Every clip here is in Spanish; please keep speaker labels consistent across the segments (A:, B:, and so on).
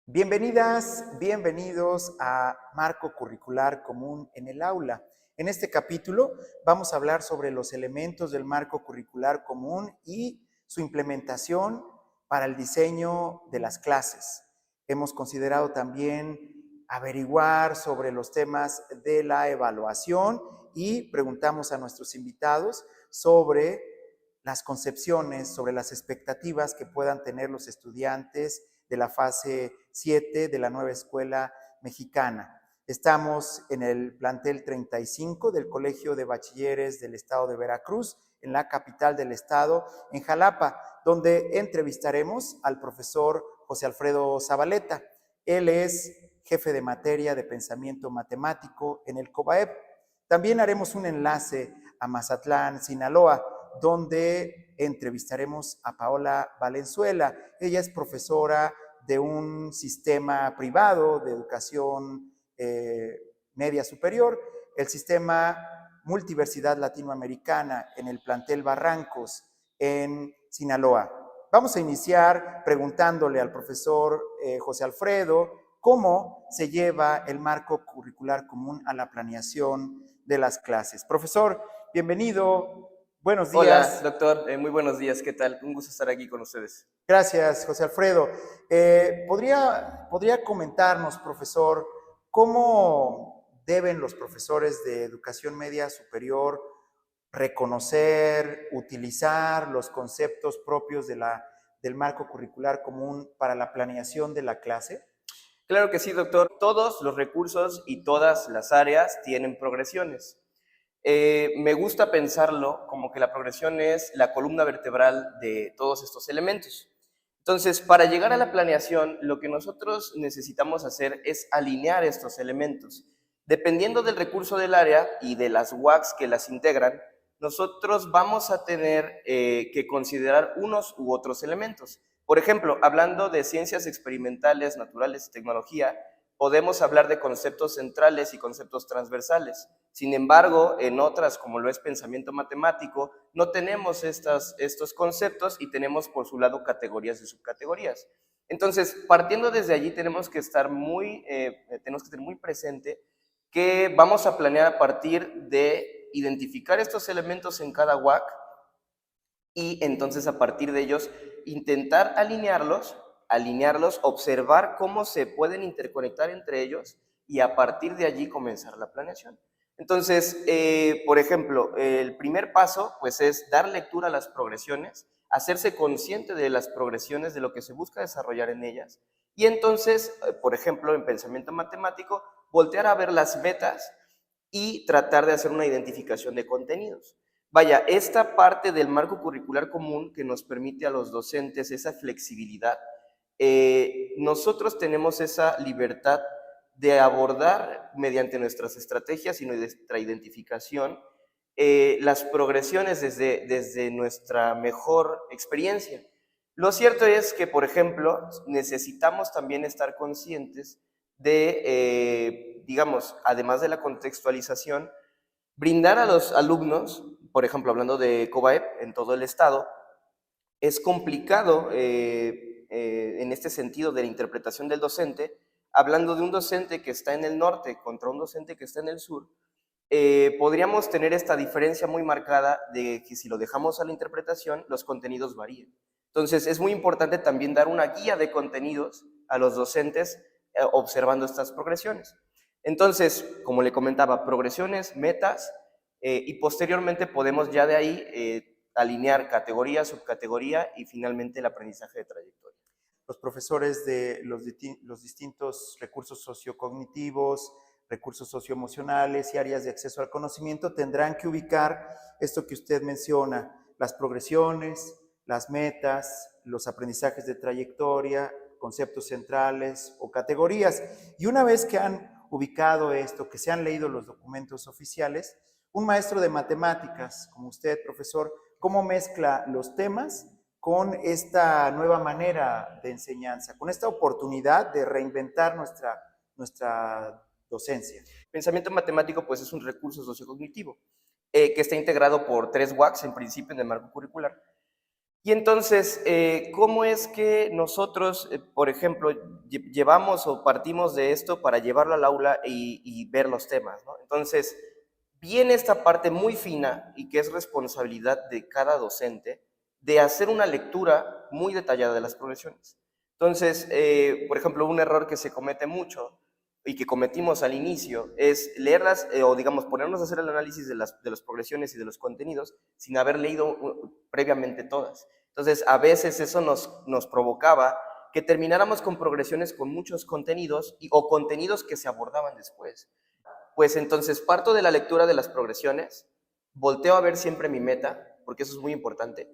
A: Bienvenidas, bienvenidos a Marco Curricular Común en el Aula. En este capítulo vamos a hablar sobre los elementos del marco curricular común y su implementación para el diseño de las clases. Hemos considerado también averiguar sobre los temas de la evaluación y preguntamos a nuestros invitados sobre las concepciones, sobre las expectativas que puedan tener los estudiantes de la fase 7 de la nueva escuela mexicana. Estamos en el plantel 35 del Colegio de Bachilleres del Estado de Veracruz, en la capital del estado, en Jalapa, donde entrevistaremos al profesor José Alfredo Zabaleta. Él es jefe de materia de pensamiento matemático en el COBAEP. También haremos un enlace a Mazatlán, Sinaloa, donde entrevistaremos a Paola Valenzuela. Ella es profesora de un sistema privado de educación media superior, el sistema Multiversidad Latinoamericana en el plantel Barrancos en Sinaloa. Vamos a iniciar preguntándole al profesor José Alfredo cómo se lleva el marco curricular común a la planeación de las clases. Profesor, bienvenido. Buenos días.
B: Hola, doctor. Muy buenos días. ¿Qué tal? Un gusto estar aquí con ustedes.
A: Gracias, José Alfredo. ¿Podría comentarnos, profesor, cómo deben los profesores de educación media superior reconocer, utilizar los conceptos propios del marco curricular común para la planeación de la clase?
B: Claro que sí, doctor. Todos los recursos y todas las áreas tienen progresiones. Me gusta pensarlo como que la progresión es la columna vertebral de todos estos elementos. Entonces, para llegar a la planeación, lo que nosotros necesitamos hacer es alinear estos elementos. Dependiendo del recurso del área y de las WACs que las integran, nosotros vamos a tener que considerar unos u otros elementos. Por ejemplo, hablando de ciencias experimentales, naturales y tecnología, podemos hablar de conceptos centrales y conceptos transversales. Sin embargo, en otras, como lo es pensamiento matemático, no tenemos estos conceptos y tenemos por su lado categorías y subcategorías. Entonces, partiendo desde allí, tenemos que tener muy presente que vamos a planear a partir de identificar estos elementos en cada WAC y entonces a partir de ellos intentar alinearlos, observar cómo se pueden interconectar entre ellos y a partir de allí comenzar la planeación. Entonces, por ejemplo, el primer paso pues es dar lectura a las progresiones, hacerse consciente de las progresiones, de lo que se busca desarrollar en ellas y entonces, por ejemplo, en pensamiento matemático, voltear a ver las metas y tratar de hacer una identificación de contenidos. Vaya, esta parte del marco curricular común que nos permite a los docentes esa flexibilidad, nosotros tenemos esa libertad de abordar mediante nuestras estrategias y nuestra identificación las progresiones desde nuestra mejor experiencia. Lo cierto es que, por ejemplo, necesitamos también estar conscientes de, digamos, además de la contextualización, brindar a los alumnos, por ejemplo, hablando de COBAEP en todo el estado, es complicado en este sentido de la interpretación del docente, hablando de un docente que está en el norte contra un docente que está en el sur, podríamos tener esta diferencia muy marcada de que si lo dejamos a la interpretación, los contenidos varían. Entonces, es muy importante también dar una guía de contenidos a los docentes observando estas progresiones. Entonces, como le comentaba, progresiones, metas, y posteriormente podemos ya de ahí alinear categoría, subcategoría y finalmente el aprendizaje de trayectoria.
A: Los profesores de los distintos recursos sociocognitivos, recursos socioemocionales y áreas de acceso al conocimiento tendrán que ubicar esto que usted menciona, las progresiones, las metas, los aprendizajes de trayectoria, conceptos centrales o categorías. Y una vez que han ubicado esto, que se han leído los documentos oficiales, un maestro de matemáticas, como usted, profesor, ¿cómo mezcla los temas con esta nueva manera de enseñanza, con esta oportunidad de reinventar nuestra docencia?
B: Pensamiento matemático, pues, es un recurso sociocognitivo que está integrado por 3 WACs en principio en el marco curricular. Y entonces, ¿cómo es que nosotros, por ejemplo, llevamos o partimos de esto para llevarlo al aula y ver los temas, ¿no? Entonces, viene esta parte muy fina y que es responsabilidad de cada docente de hacer una lectura muy detallada de las progresiones. Entonces, por ejemplo, un error que se comete mucho y que cometimos al inicio es leerlas o digamos ponernos a hacer el análisis de las progresiones y de los contenidos sin haber leído previamente todas. Entonces, a veces eso nos provocaba que termináramos con progresiones con muchos contenidos o contenidos que se abordaban después. Pues entonces parto de la lectura de las progresiones, volteo a ver siempre mi meta, porque eso es muy importante.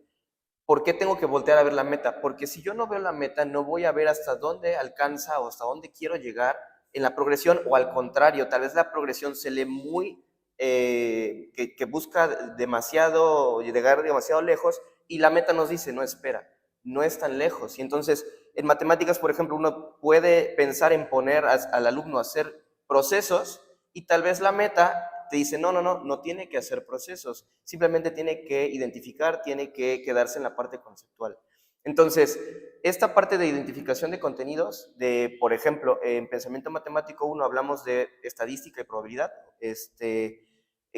B: ¿Por qué tengo que voltear a ver la meta? Porque si yo no veo la meta, no voy a ver hasta dónde alcanza o hasta dónde quiero llegar en la progresión, o al contrario, tal vez la progresión se lee muy, que busca demasiado, llegar demasiado lejos, y la meta nos dice, no, espera, no es tan lejos. Y entonces, en matemáticas, por ejemplo, uno puede pensar en poner al alumno a hacer procesos, y tal vez la meta te dice, no tiene que hacer procesos, simplemente tiene que identificar, tiene que quedarse en la parte conceptual. Entonces, esta parte de identificación de contenidos, por ejemplo, en pensamiento matemático 1 hablamos de estadística y probabilidad.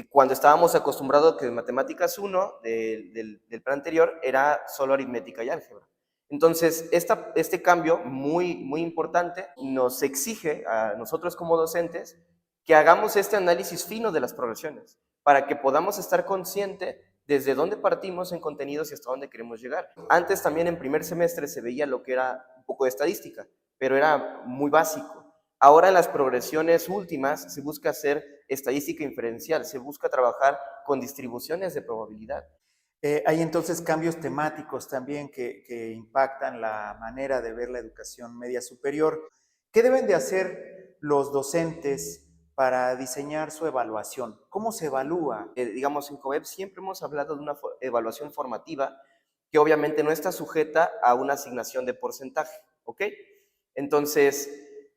B: Cuando estábamos acostumbrados que en matemáticas 1 del plan anterior era solo aritmética y álgebra. Entonces, este cambio muy importante nos exige a nosotros como docentes que hagamos este análisis fino de las progresiones para que podamos estar conscientes desde dónde partimos en contenidos y hasta dónde queremos llegar. Antes también en primer semestre se veía lo que era un poco de estadística, pero era muy básico. Ahora en las progresiones últimas se busca hacer estadística inferencial, se busca trabajar con distribuciones de probabilidad.
A: Hay entonces cambios temáticos también que impactan la manera de ver la educación media superior. ¿Qué deben de hacer los docentes para diseñar su evaluación? ¿Cómo se evalúa?
B: Digamos, en COEP siempre hemos hablado de una evaluación formativa que obviamente no está sujeta a una asignación de porcentaje, ¿ok? Entonces,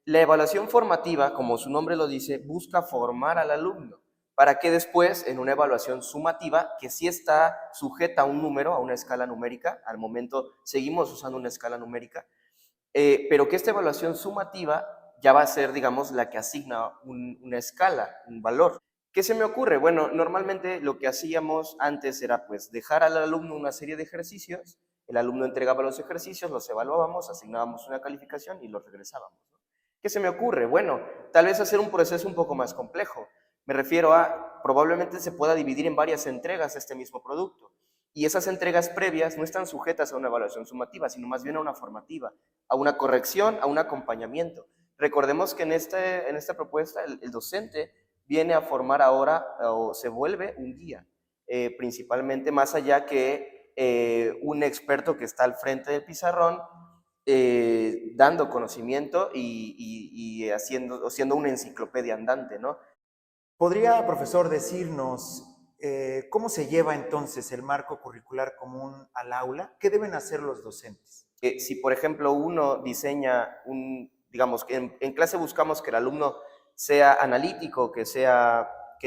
B: la evaluación formativa, como su nombre lo dice, busca formar al alumno para que después, en una evaluación sumativa, que sí está sujeta a un número, a una escala numérica, al momento seguimos usando una escala numérica, pero que esta evaluación sumativa ya va a ser, digamos, la que asigna una escala, un valor. ¿Qué se me ocurre? Bueno, normalmente lo que hacíamos antes era pues dejar al alumno una serie de ejercicios, el alumno entregaba los ejercicios, los evaluábamos, asignábamos una calificación y los regresábamos, ¿no? ¿Qué se me ocurre? Bueno, tal vez hacer un proceso un poco más complejo. Me refiero a, probablemente se pueda dividir en varias entregas este mismo producto. Y esas entregas previas no están sujetas a una evaluación sumativa, sino más bien a una formativa, a una corrección, a un acompañamiento. Recordemos que en esta propuesta el docente viene a formar ahora o se vuelve un guía, principalmente más allá que un experto que está al frente del pizarrón dando conocimiento y siendo una enciclopedia andante, ¿no?
A: ¿Podría, profesor, decirnos cómo se lleva entonces el marco curricular común al aula? ¿Qué deben hacer los docentes?
B: Si, por ejemplo, uno diseña digamos, en clase buscamos que el alumno sea analítico, que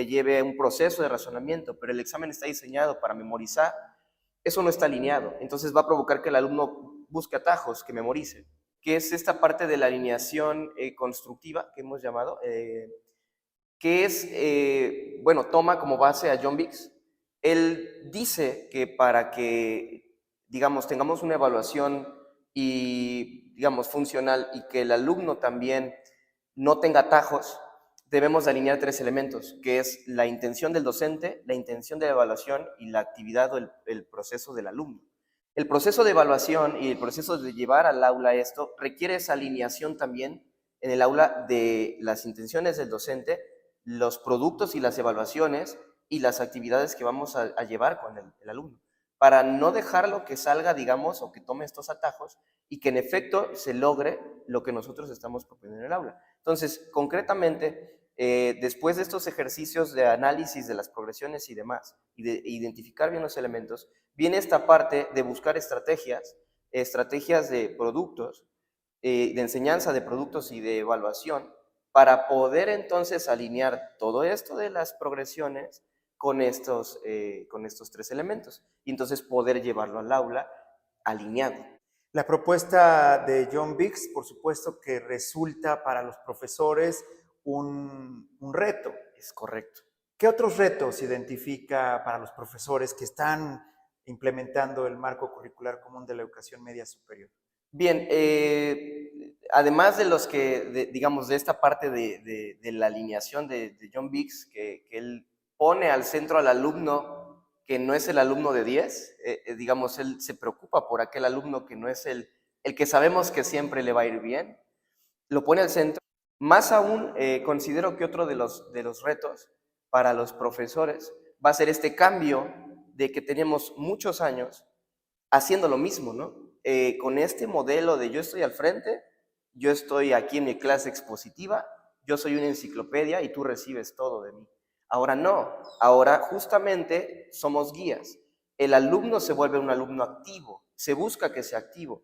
B: lleve un proceso de razonamiento, pero el examen está diseñado para memorizar, eso no está alineado. Entonces va a provocar que el alumno busque atajos, que memorice, que es esta parte de la alineación constructiva que hemos llamado, que es, bueno, toma como base a John Biggs. Él dice que para que, digamos, tengamos una evaluación y, digamos, funcional y que el alumno también no tenga atajos, debemos de alinear 3 elementos, que es la intención del docente, la intención de la evaluación y la actividad o el proceso del alumno. El proceso de evaluación y el proceso de llevar al aula esto requiere esa alineación también en el aula de las intenciones del docente, los productos y las evaluaciones y las actividades que vamos a llevar con el alumno, para no dejarlo que salga, digamos, o que tome estos atajos y que en efecto se logre lo que nosotros estamos proponiendo en el aula. Entonces, concretamente, después de estos ejercicios de análisis de las progresiones y demás, y de identificar bien los elementos, viene esta parte de buscar estrategias de productos, de enseñanza de productos y de evaluación, para poder entonces alinear todo esto de las progresiones con estos 3 elementos y entonces poder llevarlo al aula alineado.
A: La propuesta de John Biggs, por supuesto que resulta para los profesores un reto.
B: Es correcto.
A: ¿Qué otros retos identifica para los profesores que están implementando el marco curricular común de la educación media superior?
B: Bien, además de los que, digamos, de esta parte de la alineación de John Biggs, que él pone al centro al alumno que no es el alumno de 10, digamos, él se preocupa por aquel alumno que no es el que sabemos que siempre le va a ir bien, lo pone al centro. Más aún, considero que otro de los retos para los profesores va a ser este cambio de que tenemos muchos años haciendo lo mismo, ¿no? Con este modelo de yo estoy al frente, yo estoy aquí en mi clase expositiva, yo soy una enciclopedia y tú recibes todo de mí. Ahora no, ahora justamente somos guías. El alumno se vuelve un alumno activo, se busca que sea activo.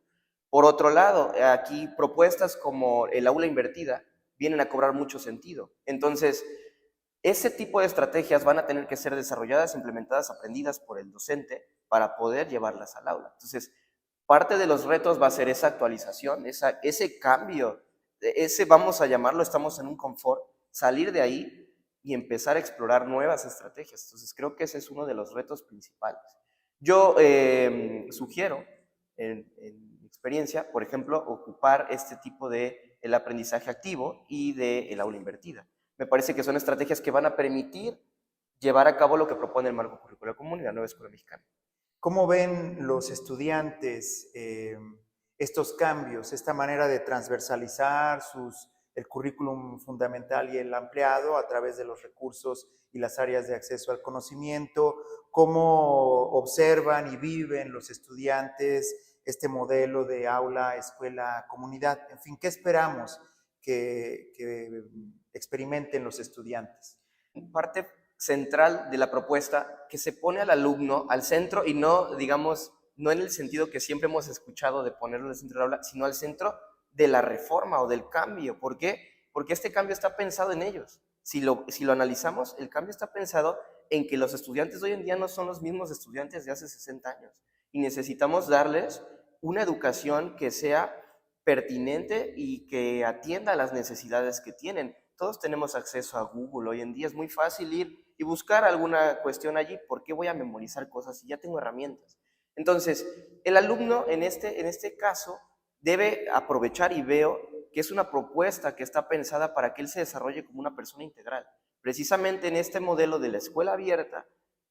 B: Por otro lado, aquí propuestas como el aula invertida vienen a cobrar mucho sentido. Entonces, ese tipo de estrategias van a tener que ser desarrolladas, implementadas, aprendidas por el docente para poder llevarlas al aula. Entonces, parte de los retos va a ser esa actualización, ese cambio, ese vamos a llamarlo, estamos en un confort, salir de ahí y empezar a explorar nuevas estrategias. Entonces, creo que ese es uno de los retos principales. Yo sugiero, en mi experiencia, por ejemplo, ocupar este tipo de el aprendizaje activo y del aula invertida. Me parece que son estrategias que van a permitir llevar a cabo lo que propone el marco curricular común y la nueva escuela mexicana.
A: ¿Cómo ven los estudiantes estos cambios, esta manera de transversalizar el currículum fundamental y el ampliado a través de los recursos y las áreas de acceso al conocimiento? ¿Cómo observan y viven los estudiantes este modelo de aula, escuela, comunidad? En fin, ¿qué esperamos que experimenten los estudiantes?
B: Parte central de la propuesta que se pone al alumno al centro y no, digamos, no en el sentido que siempre hemos escuchado de ponerlo al centro del aula, sino al centro de la reforma o del cambio. ¿Por qué? Porque este cambio está pensado en ellos. Si lo analizamos, el cambio está pensado en que los estudiantes de hoy en día no son los mismos estudiantes de hace 60 años y necesitamos darles una educación que sea pertinente y que atienda a las necesidades que tienen. Todos tenemos acceso a Google, hoy en día es muy fácil ir y buscar alguna cuestión allí. ¿Por qué voy a memorizar cosas si ya tengo herramientas? Entonces, el alumno en este caso debe aprovechar, y veo que es una propuesta que está pensada para que él se desarrolle como una persona integral. Precisamente en este modelo de la escuela abierta,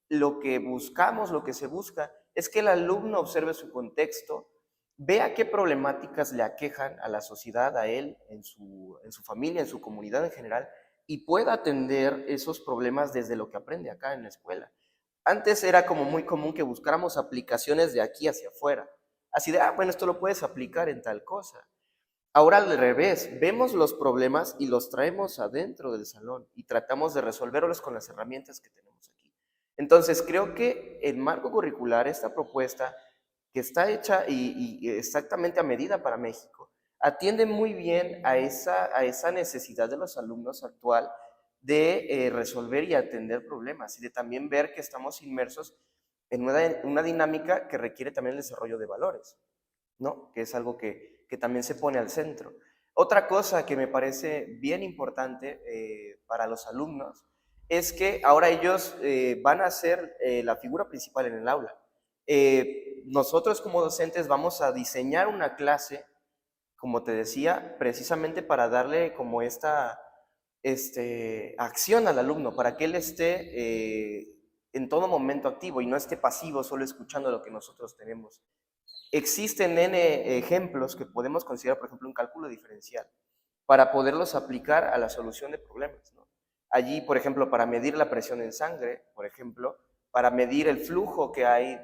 B: lo que buscamos, lo que se busca, es que el alumno observe su contexto, vea qué problemáticas le aquejan a la sociedad, a él, en su familia, en su comunidad en general, y pueda atender esos problemas desde lo que aprende acá en la escuela. Antes era como muy común que buscáramos aplicaciones de aquí hacia afuera, así de, bueno, esto lo puedes aplicar en tal cosa. Ahora al revés, vemos los problemas y los traemos adentro del salón y tratamos de resolverlos con las herramientas que tenemos aquí. Entonces, creo que el marco curricular, esta propuesta, que está hecha y exactamente a medida para México, atiende muy bien a esa necesidad de los alumnos actual de resolver y atender problemas y de también ver que estamos inmersos en una dinámica que requiere también el desarrollo de valores, ¿no? Que es algo que también se pone al centro. Otra cosa que me parece bien importante para los alumnos es que ahora ellos van a ser la figura principal en el aula. Nosotros como docentes vamos a diseñar una clase, como te decía, precisamente para darle como esta acción al alumno, para que él esté en todo momento activo y no esté pasivo solo escuchando lo que nosotros tenemos. Existen N ejemplos que podemos considerar, por ejemplo, un cálculo diferencial, para poderlos aplicar a la solución de problemas, ¿no? Allí, por ejemplo, para medir la presión en sangre, por ejemplo, para medir el flujo que hay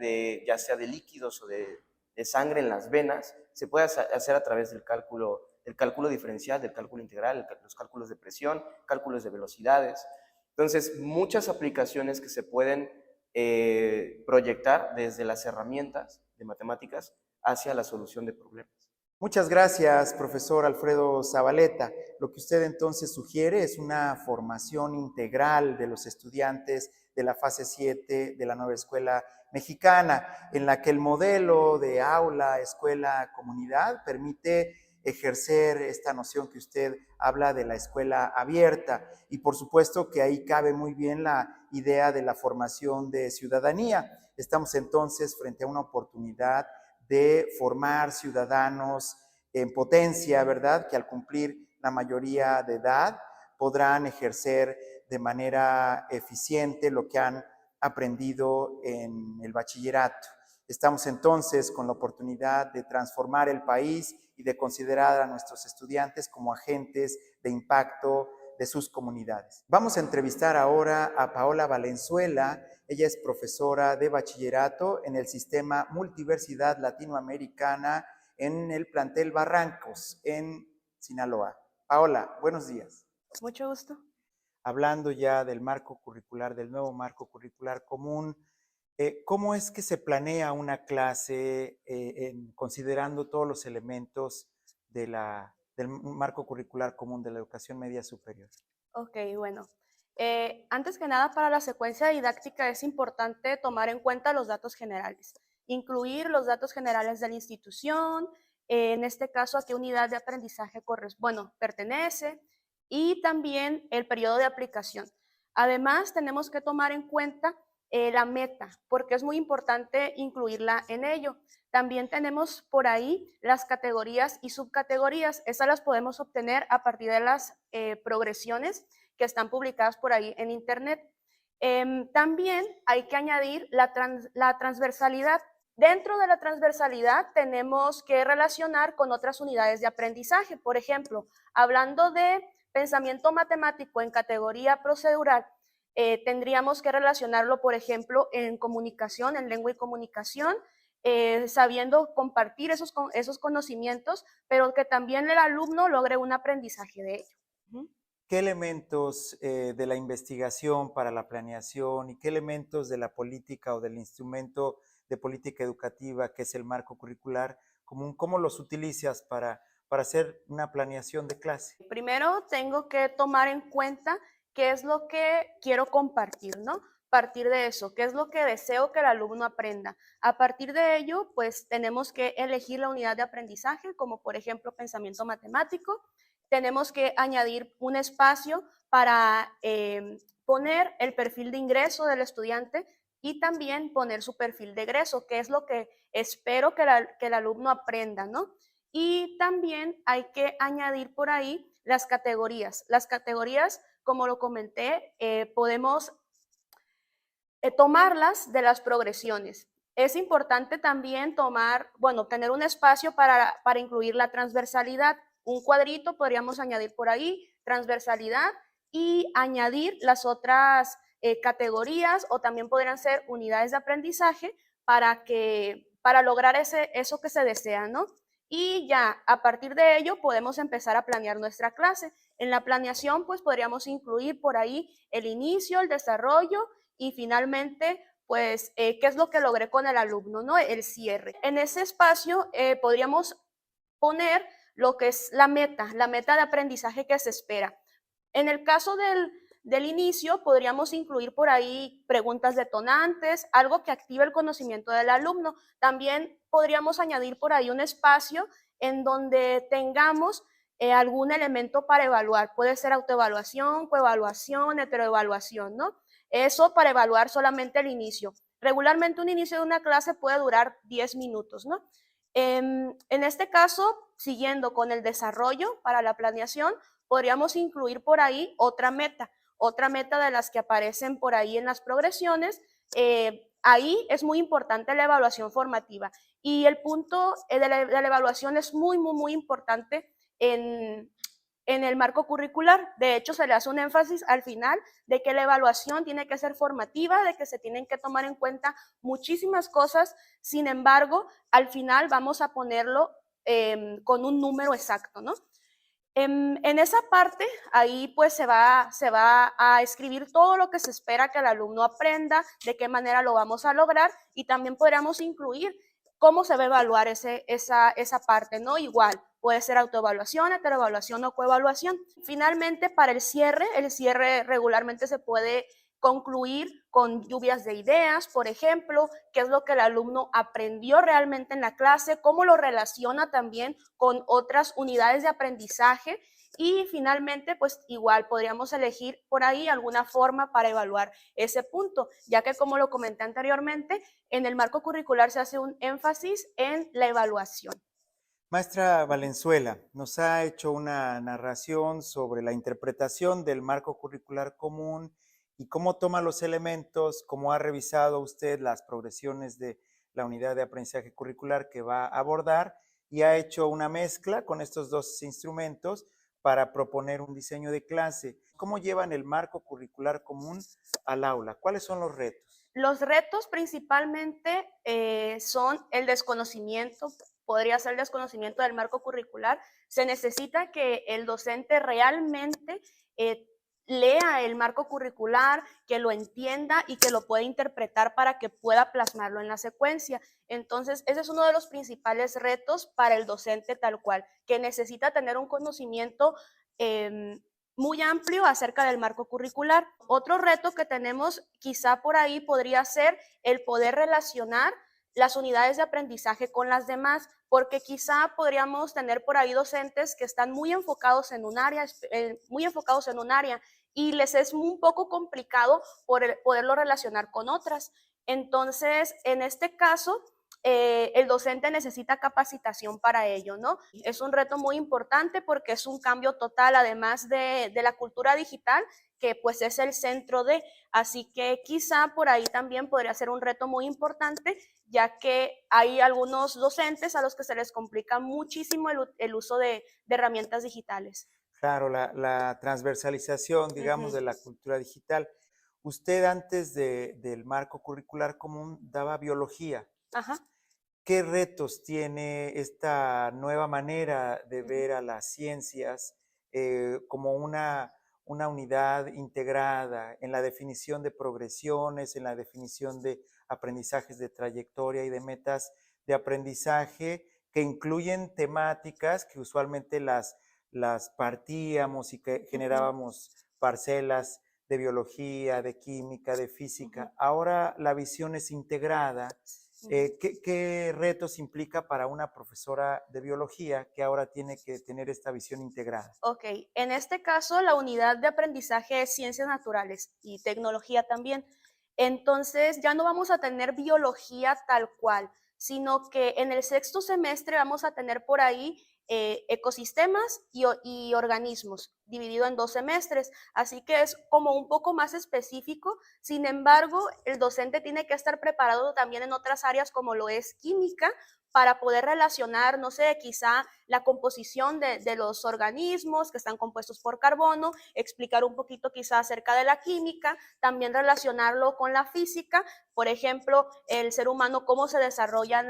B: ya sea de líquidos o de sangre en las venas, se puede hacer a través del cálculo diferencial, del cálculo integral, los cálculos de presión, cálculos de velocidades. Entonces, muchas aplicaciones que se pueden proyectar desde las herramientas de matemáticas hacia la solución de problemas.
A: Muchas gracias, profesor Alfredo Zabaleta. Lo que usted entonces sugiere es una formación integral de los estudiantes de la fase 7 de la nueva escuela mexicana, en la que el modelo de aula, escuela, comunidad permite ejercer esta noción que usted habla de la escuela abierta. Y por supuesto que ahí cabe muy bien la idea de la formación de ciudadanía. Estamos entonces frente a una oportunidad de formar ciudadanos en potencia, ¿verdad? Que al cumplir la mayoría de edad podrán ejercer de manera eficiente lo que han aprendido en el bachillerato. Estamos entonces con la oportunidad de transformar el país y de considerar a nuestros estudiantes como agentes de impacto de sus comunidades. Vamos a entrevistar ahora a Paola Valenzuela. Ella es profesora de bachillerato en el sistema Multiversidad Latinoamericana en el plantel Barrancos, en Sinaloa. Paola, buenos días.
C: Mucho gusto.
A: Hablando ya del marco curricular, del nuevo marco curricular común, ¿cómo es que se planea una clase considerando todos los elementos del marco curricular común de la educación media superior?
C: Ok, bueno. Antes que nada, para la secuencia didáctica es importante tomar en cuenta los datos generales, incluir los datos generales de la institución, en este caso a qué unidad de aprendizaje pertenece, y también el periodo de aplicación. Además, tenemos que tomar en cuenta la meta, porque es muy importante incluirla en ello. También tenemos por ahí las categorías y subcategorías. Esas las podemos obtener a partir de las progresiones que están publicadas por ahí en internet. También hay que añadir la transversalidad. Dentro de la transversalidad tenemos que relacionar con otras unidades de aprendizaje. Por ejemplo, hablando de pensamiento matemático en categoría procedural, tendríamos que relacionarlo, por ejemplo, en comunicación, en lengua y comunicación, sabiendo compartir esos conocimientos, pero que también el alumno logre un aprendizaje de ello.
A: ¿Qué elementos de la investigación para la planeación y qué elementos de la política o del instrumento de política educativa que es el marco curricular común, cómo los utilizas para hacer una planeación de clase?
C: Primero tengo que tomar en cuenta qué es lo que quiero compartir, ¿no? Partir de eso, qué es lo que deseo que el alumno aprenda. A partir de ello, pues tenemos que elegir la unidad de aprendizaje, como por ejemplo pensamiento matemático. Tenemos que añadir un espacio para poner el perfil de ingreso del estudiante y también poner su perfil de egreso, que es lo que espero que el alumno aprenda, ¿no? Y también hay que añadir por ahí las categorías. Las categorías, como lo comenté, podemos tomarlas de las progresiones. Es importante también tener un espacio para incluir la transversalidad. Un cuadrito podríamos añadir por ahí, transversalidad, y añadir las otras categorías, o también podrían ser unidades de aprendizaje para lograr eso que se desea, ¿no? Y ya a partir de ello podemos empezar a planear nuestra clase. En la planeación pues podríamos incluir por ahí el inicio, el desarrollo y finalmente pues qué es lo que logré con el alumno, ¿no? El cierre. En ese espacio podríamos poner lo que es la meta de aprendizaje que se espera. En el caso del inicio, podríamos incluir por ahí preguntas detonantes, algo que active el conocimiento del alumno. También podríamos añadir por ahí un espacio en donde tengamos algún elemento para evaluar. Puede ser autoevaluación, coevaluación, heteroevaluación, ¿no? Eso para evaluar solamente el inicio. Regularmente un inicio de una clase puede durar 10 minutos, ¿no? En este caso, siguiendo con el desarrollo para la planeación, podríamos incluir por ahí otra meta de las que aparecen por ahí en las progresiones. Ahí es muy importante la evaluación formativa y el punto de la evaluación es muy, muy, muy importante en el marco curricular. De hecho, se le hace un énfasis al final de que la evaluación tiene que ser formativa, de que se tienen que tomar en cuenta muchísimas cosas. Sin embargo, al final vamos a ponerlo con un número exacto, ¿no? En esa parte, ahí pues se va a escribir todo lo que se espera que el alumno aprenda, de qué manera lo vamos a lograr, y también podríamos incluir cómo se va a evaluar esa parte, ¿no? Igual, puede ser autoevaluación, heteroevaluación o coevaluación. Finalmente, para el cierre regularmente se puede concluir con lluvias de ideas, por ejemplo, qué es lo que el alumno aprendió realmente en la clase, cómo lo relaciona también con otras unidades de aprendizaje y finalmente, pues igual podríamos elegir por ahí alguna forma para evaluar ese punto, ya que como lo comenté anteriormente, en el marco curricular se hace un énfasis en la evaluación.
A: Maestra Valenzuela, nos ha hecho una narración sobre la interpretación del marco curricular común y cómo toma los elementos, cómo ha revisado usted las progresiones de la unidad de aprendizaje curricular que va a abordar y ha hecho una mezcla con estos dos instrumentos para proponer un diseño de clase. ¿Cómo llevan el marco curricular común al aula? ¿Cuáles son los retos?
C: Los retos principalmente son el desconocimiento, podría ser el desconocimiento del marco curricular. Se necesita que el docente realmente lea el marco curricular, que lo entienda y que lo pueda interpretar para que pueda plasmarlo en la secuencia. Entonces, ese es uno de los principales retos para el docente tal cual, que necesita tener un conocimiento muy amplio acerca del marco curricular. Otro reto que tenemos quizá por ahí podría ser el poder relacionar las unidades de aprendizaje con las demás, porque quizá podríamos tener por ahí docentes que están muy enfocados en un área, y les es un poco complicado poderlo relacionar con otras. Entonces, en este caso, el docente necesita capacitación para ello, ¿no? Es un reto muy importante porque es un cambio total, además de la cultura digital, que pues es el centro de, así que quizá por ahí también podría ser un reto muy importante, ya que hay algunos docentes a los que se les complica muchísimo el uso de herramientas digitales.
A: Claro, la transversalización, digamos, de la cultura digital. Usted antes del marco curricular común daba biología.
C: Ajá.
A: ¿Qué retos tiene esta nueva manera de ver a las ciencias como una unidad integrada en la definición de progresiones, en la definición de aprendizajes de trayectoria y de metas de aprendizaje que incluyen temáticas que usualmente las partíamos y que generábamos parcelas de biología, de química, de física? Ahora la visión es integrada. ¿Qué retos implica para una profesora de biología que ahora tiene que tener esta visión integrada?
C: Ok, en este caso la unidad de aprendizaje es ciencias naturales y tecnología también. Entonces ya no vamos a tener biología tal cual, sino que en el sexto semestre vamos a tener por ahí ecosistemas y organismos, dividido en 2 semestres. Así que es como un poco más específico. Sin embargo, el docente tiene que estar preparado también en otras áreas como lo es química, para poder relacionar, no sé, quizá la composición de los organismos que están compuestos por carbono, explicar un poquito quizá acerca de la química, también relacionarlo con la física, por ejemplo, el ser humano, cómo se desarrolla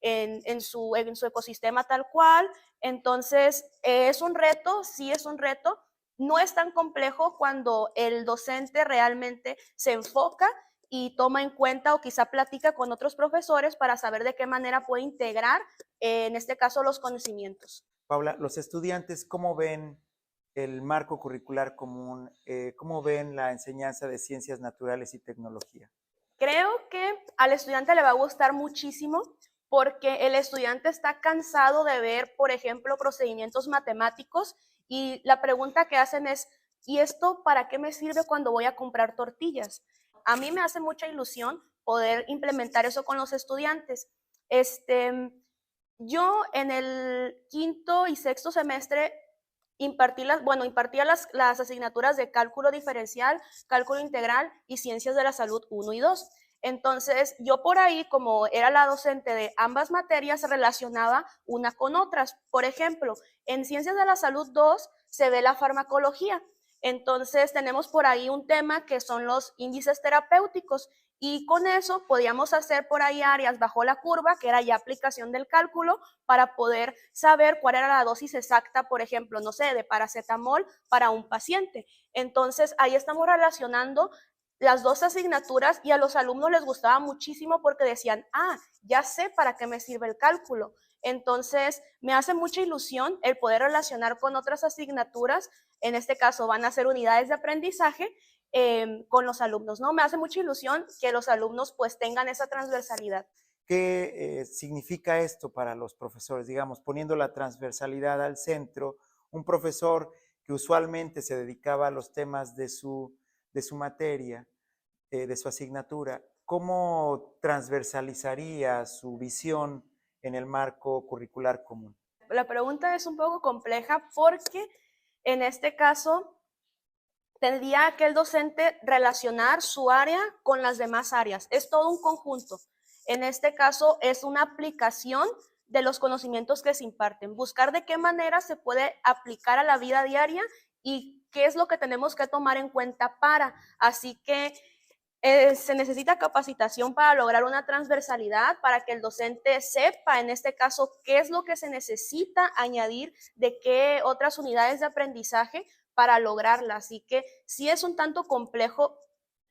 C: en su ecosistema tal cual. Entonces, es un reto, sí es un reto, no es tan complejo cuando el docente realmente se enfoca y toma en cuenta o quizá platica con otros profesores para saber de qué manera puede integrar, en este caso, los conocimientos.
A: Paula, los estudiantes, ¿cómo ven el marco curricular común? ¿Cómo ven la enseñanza de ciencias naturales y tecnología?
C: Creo que al estudiante le va a gustar muchísimo porque el estudiante está cansado de ver, por ejemplo, procedimientos matemáticos y la pregunta que hacen es, ¿y esto para qué me sirve cuando voy a comprar tortillas? A mí me hace mucha ilusión poder implementar eso con los estudiantes. Yo en el quinto y sexto semestre impartía las asignaturas de cálculo diferencial, cálculo integral y ciencias de la salud 1 y 2. Entonces, yo por ahí, como era la docente de ambas materias, relacionaba una con otras. Por ejemplo, en ciencias de la salud 2 se ve la farmacología. Entonces, tenemos por ahí un tema que son los índices terapéuticos y con eso podíamos hacer por ahí áreas bajo la curva, que era ya aplicación del cálculo, para poder saber cuál era la dosis exacta, por ejemplo, no sé, de paracetamol para un paciente. Entonces, ahí estamos relacionando las dos asignaturas y a los alumnos les gustaba muchísimo porque decían, ya sé para qué me sirve el cálculo. Entonces, me hace mucha ilusión el poder relacionar con otras asignaturas, en este caso van a ser unidades de aprendizaje, con los alumnos, ¿no? Me hace mucha ilusión que los alumnos pues tengan esa transversalidad.
A: ¿Qué significa esto para los profesores? Digamos, poniendo la transversalidad al centro, un profesor que usualmente se dedicaba a los temas de su materia, de su asignatura, ¿cómo transversalizaría su visión en el marco curricular común?
C: La pregunta es un poco compleja porque en este caso tendría que el docente relacionar su área con las demás áreas. Es todo un conjunto. En este caso es una aplicación de los conocimientos que se imparten. Buscar de qué manera se puede aplicar a la vida diaria y qué es lo que tenemos que tomar en cuenta para. Así que se necesita capacitación para lograr una transversalidad, para que el docente sepa, en este caso, qué es lo que se necesita añadir, de qué otras unidades de aprendizaje para lograrla. Así que sí es un tanto complejo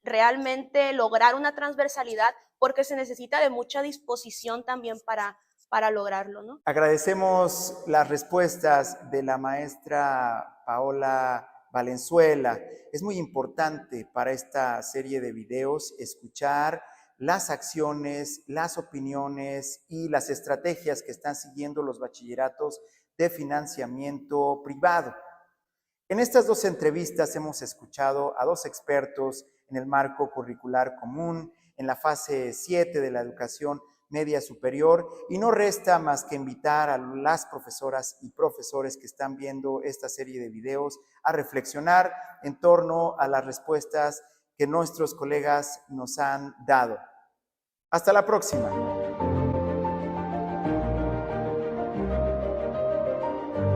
C: realmente lograr una transversalidad porque se necesita de mucha disposición también para lograrlo, ¿no?
A: Agradecemos las respuestas de la maestra Paola Valenzuela. Es muy importante para esta serie de videos escuchar las acciones, las opiniones y las estrategias que están siguiendo los bachilleratos de financiamiento privado. En estas dos entrevistas hemos escuchado a dos expertos en el marco curricular común, en la fase 7 de la educación media superior, y no resta más que invitar a las profesoras y profesores que están viendo esta serie de videos a reflexionar en torno a las respuestas que nuestros colegas nos han dado. Hasta la próxima.